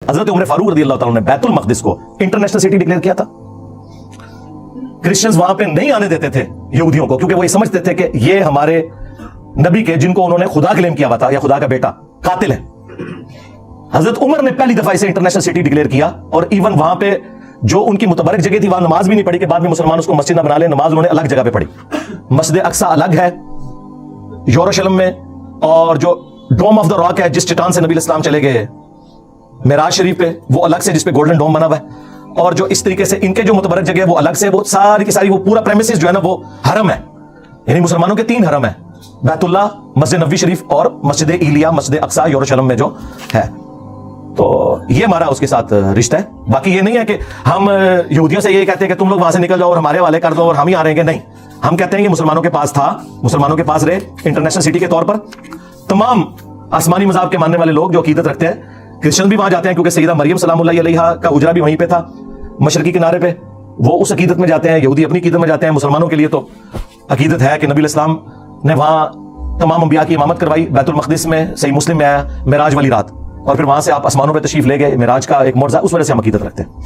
حضرت عمر فاروق رضی اللہ تعالیٰ نے بیت المقدس کو انٹرنیشنل سٹی ڈکلیئر کیا تھا. کرسچنز وہاں پہ نہیں آنے دیتے تھے یہودیوں کو, کیونکہ وہ یہ سمجھتے تھے کہ یہ ہمارے نبی کے, جن کو انہوں نے خدا کلیم کیا ہوا تھا یا خدا کا بیٹا, قاتل ہے. حضرت عمر نے پہلی دفعہ اسے انٹرنیشنل سٹی ڈکلیئر کیا, اور ایون وہاں پہ جو ان کی متبرک جگہ تھی وہاں نماز بھی نہیں پڑھی کہ بعد میں مسلمان اس کو مسجد نہ بنا لیں. نماز انہوں نے الگ جگہ پہ پڑھی. مسجد اقصیٰ الگ ہے یروشلم میں, اور جو ڈوم آف دا راک ہے جس چٹان سے نبی الاسلام چلے گئے معراج شریف پہ, وہ الگ سے جس پہ گولڈن ڈوم بنا ہوا ہے. اور جو اس طریقے سے ان کے جو متبرک جگہ ہے وہ الگ سے, وہ ساری کی ساری وہ پورا پریمیسز جو ہے نا وہ حرم ہے. یعنی مسلمانوں کے 3 حرم ہیں, بیت اللہ, مسجد نبوی شریف اور مسجد ایلیا, مسجد اقصیٰ یروشلم میں جو ہے. تو یہ ہمارا اس کے ساتھ رشتہ ہے. باقی یہ نہیں ہے کہ ہم یہودیوں سے یہ کہتے ہیں کہ تم لوگ وہاں سے نکل جاؤ اور ہمارے والے کر دو اور ہم ہی آ رہے ہیں. نہیں, ہم کہتے ہیں کہ مسلمانوں کے پاس تھا, مسلمانوں کے پاس رہے انٹرنیشنل سٹی کے طور پر. تمام آسمانی مذاہب کے ماننے والے لوگ جو عقیدت رکھتے ہیں, کرسچن بھی وہاں جاتے ہیں کیونکہ سیدہ مریم سلام اللہ علیہا کا حجرہ بھی وہیں پہ تھا مشرقی کنارے پہ, وہ اس عقیدت میں جاتے ہیں. یہودی اپنی عقیدت میں جاتے ہیں. مسلمانوں کے لیے تو عقیدت ہے کہ نبی الاسلام نے وہاں تمام انبیاء کی امامت کروائی, بیت المقدس میں, صحیح مسلم میں آیا معراج والی رات, اور پھر وہاں سے آپ آسمانوں پہ تشریف لے گئے. معراج کا ایک معجزہ, اس وجہ سے ہم عقیدت رکھتے ہیں.